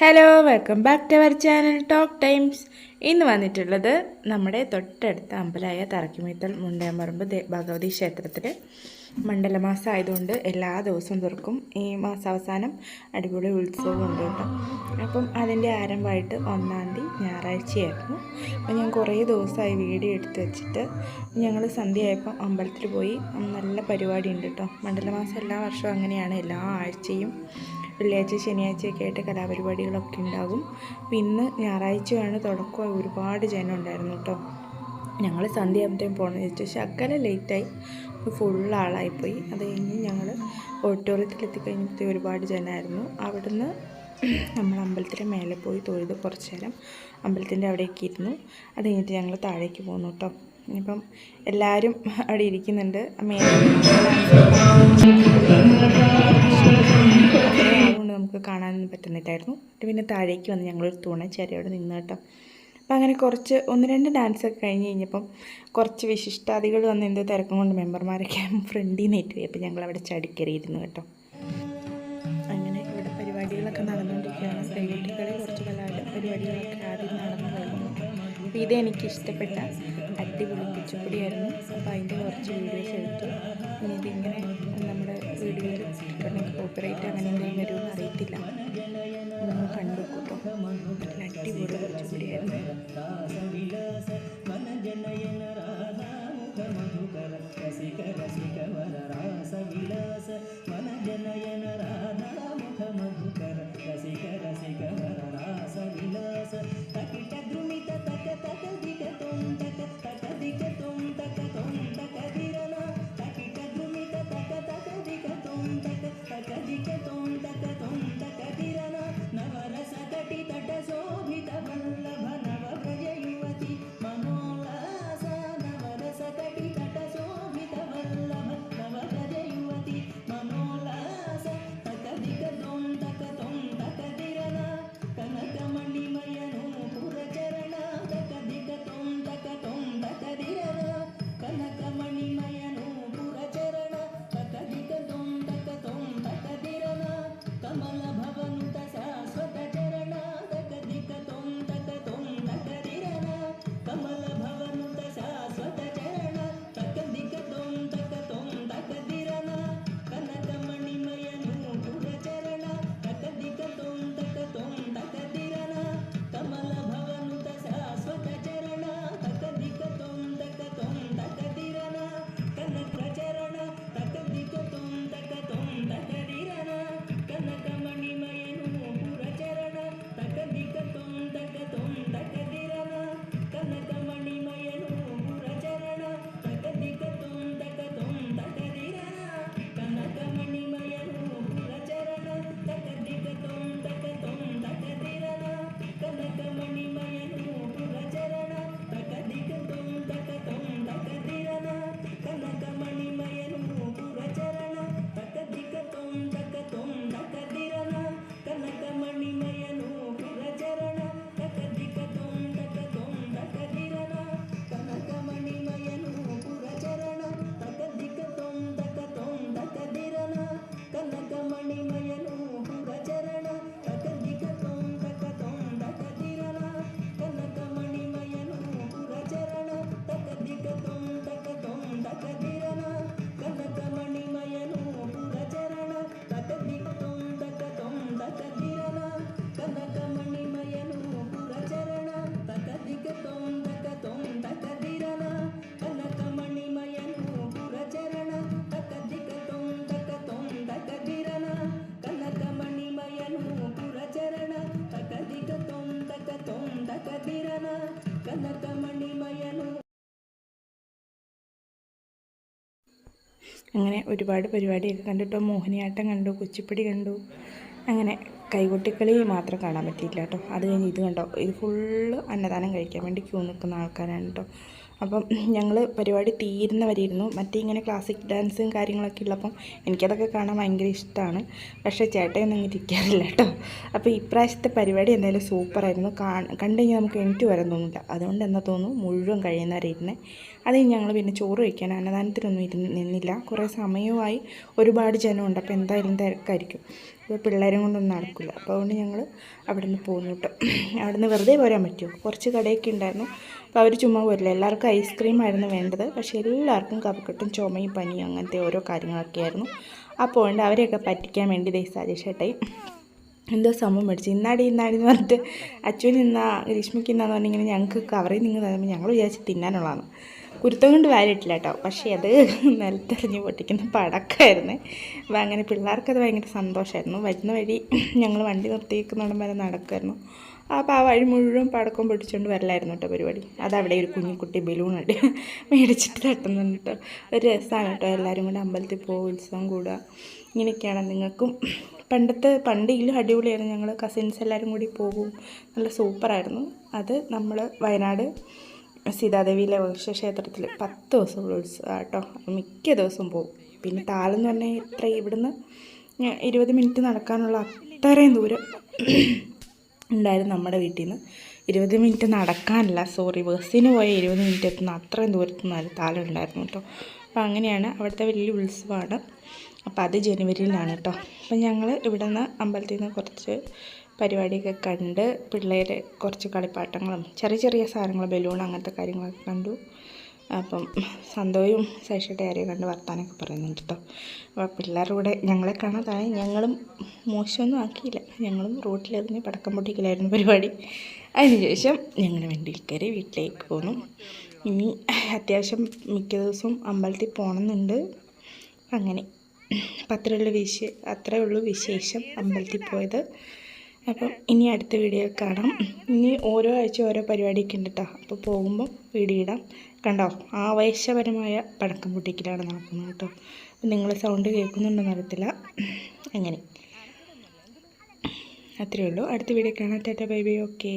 Hello, welcome back to our channel talk times. ഇന്ന് വന്നിട്ടുള്ളത് നമ്മുടെ തൊട്ടടുത്ത അമ്പലമായ തറക്കിമീത്തൽ മുണ്ടയാമ്പറമ്പ് ഭഗവതി ക്ഷേത്രത്തിൽ മണ്ഡലമാസം ആയതുകൊണ്ട് എല്ലാ ദിവസവും തുറക്കും. ഈ മാസാവസാനം അടിപൊളി ഉത്സവം ഉണ്ട് കേട്ടോ. അപ്പം അതിൻ്റെ ആരംഭമായിട്ട് 1-ാം തീയതി ഞായറാഴ്ചയായിരുന്നു. അപ്പം ഞാൻ കുറേ ദിവസമായി വീഡിയോ എടുത്ത് വെച്ചിട്ട് ഞങ്ങൾ സന്ധ്യയായപ്പോൾ അമ്പലത്തിൽ പോയി. നല്ല പരിപാടി ഉണ്ട് കേട്ടോ. മണ്ഡലമാസം എല്ലാ വർഷവും അങ്ങനെയാണ്. എല്ലാ ആഴ്ചയും വെള്ളിയാഴ്ച ശനിയാഴ്ചയൊക്കെ ആയിട്ട് കലാപരിപാടികളൊക്കെ ഉണ്ടാകും. ഇന്ന് ഞായറാഴ്ചയാണ് തുടക്കം. ഒരുപാട് ജനം ഉണ്ടായിരുന്നു കേട്ടോ. ഞങ്ങൾ സന്ധ്യ ആകുമ്പോഴത്തേക്കും പോകണമെന്ന് വെച്ചു. ശകലം ലേറ്റായി, ഫുള്ളാളായിപ്പോയി. അത് കഴിഞ്ഞ് ഞങ്ങൾ ഓഡിറ്റോറിയത്തിലെത്തിക്കഴിഞ്ഞപ്പോഴത്തേക്ക് ഒരുപാട് ജനമായിരുന്നു. അവിടുന്ന് നമ്മൾ അമ്പലത്തിൻ്റെ മേലെ പോയി തൊഴുത് കുറച്ച് നേരം അമ്പലത്തിൻ്റെ അവിടേക്ക് ഇരുന്നു. അത് കഴിഞ്ഞിട്ട് ഞങ്ങൾ താഴേക്ക് പോന്നു കേട്ടോ. ഇനിയിപ്പം എല്ലാവരും അവിടെ ഇരിക്കുന്നുണ്ട്. അതുകൊണ്ട് നമുക്ക് കാണാനൊന്നും പറ്റുന്നില്ലായിരുന്നു. പിന്നെ താഴേക്ക് വന്ന് ഞങ്ങളൊരു തൂണച്ചേരയോടെ നിന്ന് കേട്ടോ. അപ്പം അങ്ങനെ കുറച്ച് 1-2 ഡാൻസൊക്കെ കഴിഞ്ഞ് കഴിഞ്ഞപ്പം കുറച്ച് വിശിഷ്ടാദികൾ വന്ന് എന്തോ തിരക്കും കൊണ്ട് മെമ്പർമാരൊക്കെ ഫ്രണ്ടിൽ നിന്ന് ഏറ്റുപോയി. അപ്പം ഞങ്ങളവിടെ ചടിക്കറിയിരുന്നു കേട്ടോ. അങ്ങനെ ഇവിടെ പരിപാടികളൊക്കെ നടന്നുകൊണ്ടിരിക്കുകയാണ്. കൈകൊട്ടിക്കളി കുറച്ച് പരിപാടികളൊക്കെ ആദ്യം നടന്നു കഴിഞ്ഞു. അപ്പോൾ ഇതെനിക്കിഷ്ടപ്പെട്ട അടിപൊളി കുച്ചിപ്പുടിയായിരുന്നു. അപ്പോൾ അതിൻ്റെ കുറച്ച് വീഡിയോസ് എടുത്തു. ഇനി ഇതിങ്ങനെ നമ്മുടെ വീഡിയോയിൽ കോപ്പറേറ്റ് അങ്ങനെ എന്തെങ്കിലും വരുമെന്ന് അറിയത്തില്ല. നമ്മൾ കണ്ടു കേട്ടോ. നല്ല അടിപൊളി കുച്ചിപ്പുടിയായിരുന്നു. അങ്ങനെ ഒരുപാട് പരിപാടിയൊക്കെ കണ്ടിട്ടോ. മോഹിനിയാട്ടം കണ്ടു, കുച്ചിപ്പുടി കണ്ടു. അങ്ങനെ കൈകൊട്ടിക്കളി മാത്രം കാണാൻ പറ്റിയില്ല കേട്ടോ. അത് കഴിഞ്ഞ് ഇത് കണ്ടോ, ഇത് ഫുള്ള് അന്നദാനം കഴിക്കാൻ വേണ്ടി ക്യൂ നിൽക്കുന്ന ആൾക്കാരാണ് കേട്ടോ. അപ്പം ഞങ്ങൾ പരിപാടി തീരുന്ന വരെ ഇരുന്നു. മറ്റേ ഇങ്ങനെ ക്ലാസിക് ഡാൻസും കാര്യങ്ങളൊക്കെ ഉള്ളപ്പം എനിക്കതൊക്കെ കാണാൻ ഭയങ്കര ഇഷ്ടമാണ്. പക്ഷേ ചേട്ടയൊന്നും ഇങ്ങനെ ഇരിക്കാറില്ല കേട്ടോ. അപ്പോൾ ഇപ്രാവശ്യത്തെ പരിപാടി എന്തായാലും സൂപ്പറായിരുന്നു. കണ്ടു കഴിഞ്ഞാൽ നമുക്ക് എണീറ്റ് വരാൻ തോന്നില്ല. അതുകൊണ്ട് എന്നാ തോന്നുന്നു മുഴുവൻ കഴിയുന്നവരെ ഇരുന്നേ. അത് ഞങ്ങൾ പിന്നെ ചോറ് വയ്ക്കാൻ അന്നദാനത്തിനൊന്നും നിന്നില്ല. കുറേ സമയമായി, ഒരുപാട് ജനമുണ്ട്. അപ്പോൾ എന്തായാലും തിരക്കായിരിക്കും. ഇപ്പോൾ പിള്ളേരും കൊണ്ടൊന്നും നടക്കില്ല. അപ്പോൾ അതുകൊണ്ട് ഞങ്ങൾ അവിടെ നിന്ന് പോന്നു കേട്ടോ. അവിടെ നിന്ന് വെറുതെ പോരാൻ പറ്റുമോ? കുറച്ച് കടയൊക്കെ ഉണ്ടായിരുന്നു. അപ്പോൾ അവർ ചുമ്മാ പോരില്ല. എല്ലാവർക്കും ഐസ്ക്രീമായിരുന്നു വേണ്ടത്. പക്ഷേ എല്ലാവർക്കും കഫക്കെട്ടും ചുമയും പനിയും അങ്ങനത്തെ ഓരോ കാര്യങ്ങളൊക്കെ ആയിരുന്നു. അപ്പോൾ അതുകൊണ്ട് അവരെയൊക്കെ പറ്റിക്കാൻ വേണ്ടി സജേഷേട്ടായി എന്തോ സംഭവം മേടിച്ചു. ഇന്നാടി എന്ന് പറഞ്ഞിട്ട് അച്ഛൻ ഇന്നാ ഗ്രീഷ്മയ്ക്ക് ഇന്നാന്ന് പറഞ്ഞിങ്ങനെ ഞങ്ങൾക്ക് കവറിൽ നിന്ന് തരുമ്പോൾ ഞങ്ങൾ വിചാരിച്ച് തിന്നാനുള്ളതാണ്. കുരുത്തം കൊണ്ട് വാരിയിട്ടില്ല കേട്ടോ. പക്ഷേ അത് നിലത്തെറിഞ്ഞ് പൊട്ടിക്കുന്ന പടക്കമായിരുന്നേ. അപ്പോൾ അങ്ങനെ പിള്ളേർക്കത് ഭയങ്കര സന്തോഷമായിരുന്നു. വരുന്ന വഴി ഞങ്ങൾ വണ്ടി നിർത്തിയിരിക്കുന്നിടം വരെ നടക്കുമായിരുന്നു. അപ്പോൾ ആ വഴി മുഴുവൻ പടക്കം പൊട്ടിച്ചുകൊണ്ട് വരലായിരുന്നു കേട്ടോ പരിപാടി. അതവിടെ ഒരു കുഞ്ഞുകുട്ടി ബലൂണുണ്ട് മേടിച്ചിട്ട് തട്ടുന്നുണ്ട് കേട്ടോ. ഒരു രസമാണ് കേട്ടോ. എല്ലാവരും കൂടെ അമ്പലത്തിൽ പോകും, ഉത്സവം കൂടുക, ഇങ്ങനെയൊക്കെയാണ്. നിങ്ങൾക്കും പണ്ടിലും അടിപൊളിയായിരുന്നു. ഞങ്ങൾ കസിൻസ് എല്ലാവരും കൂടി പോകും. നല്ല സൂപ്പറായിരുന്നു. അത് നമ്മൾ വയനാട് സീതാദേവിയിലെ ക്ഷേത്രത്തിൽ 10 ദിവസമുള്ള ഉത്സവം കേട്ടോ. മിക്ക ദിവസവും പോകും. പിന്നെ താലെന്ന് പറഞ്ഞാൽ ഇത്ര ഇവിടുന്ന് 20 മിനിറ്റ് നടക്കാനുള്ള അത്രയും ദൂരം ഉണ്ടായിരുന്നു നമ്മുടെ വീട്ടിൽ നിന്ന്. 20 മിനിറ്റ് നടക്കാനല്ല, ബസ്സിന് പോയ 20 മിനിറ്റ് എത്തുന്ന അത്രയും ദൂരത്തുനിന്നായിരുന്നു താലം ഉണ്ടായിരുന്നു കേട്ടോ. അപ്പോൾ അങ്ങനെയാണ്. അവിടുത്തെ വലിയ ഉത്സവമാണ്. അപ്പോൾ അത് ജനുവരിയിലാണ് കേട്ടോ. അപ്പം ഞങ്ങൾ ഇവിടെ നിന്ന് അമ്പലത്തിൽ നിന്ന് കുറച്ച് പരിപാടിയൊക്കെ കണ്ട് പിള്ളേർ കുറച്ച് കളിപ്പാട്ടങ്ങളും ചെറിയ ചെറിയ സാധനങ്ങൾ, ബലൂൺ, അങ്ങനത്തെ കാര്യങ്ങളൊക്കെ കണ്ടു. അപ്പം സന്തോയും സൈഷയുടെ ആരെയും കണ്ട് വർത്താനൊക്കെ പറയുന്നുണ്ട് കേട്ടോ. അപ്പോൾ പിള്ളേരുടെ കൂടെ ഞങ്ങളെ കാണാതായി. ഞങ്ങളും മോശമൊന്നും ആക്കിയില്ല. ഞങ്ങളും റോട്ടിലെറിഞ്ഞ് പടക്കം പൊട്ടിക്കലായിരുന്നു പരിപാടി. അതിനുശേഷം ഞങ്ങൾ വണ്ടിയിൽ കയറി വീട്ടിലേക്ക് പോന്നു. ഇനി അത്യാവശ്യം മിക്ക ദിവസവും അമ്പലത്തിൽ പോകണമെന്നുണ്ട്. അങ്ങനെ അത്രയേ ഉള്ളൂ വിശേഷം അമ്പലത്തിൽ പോയത്. അപ്പം ഇനി അടുത്ത വീഡിയോ കാണാം. ഇനി ഓരോ ആഴ്ച ഓരോ പരിപാടിയൊക്കെ ഉണ്ട് കേട്ടോ. അപ്പോൾ പോകുമ്പം വീഡിയോ ഇടാം. കണ്ടോ, ആവേശപരമായ പടക്കം പൊട്ടിക്കലാണ് നടക്കുന്നത് കേട്ടോ. നിങ്ങൾ സൗണ്ട് കേൾക്കുന്നുണ്ടെന്ന് അറിയത്തില്ല. അങ്ങനെ അത്രയേ ഉള്ളൂ. അടുത്ത വീഡിയോ കാണാം. Tata bye bye. ഓക്കെ.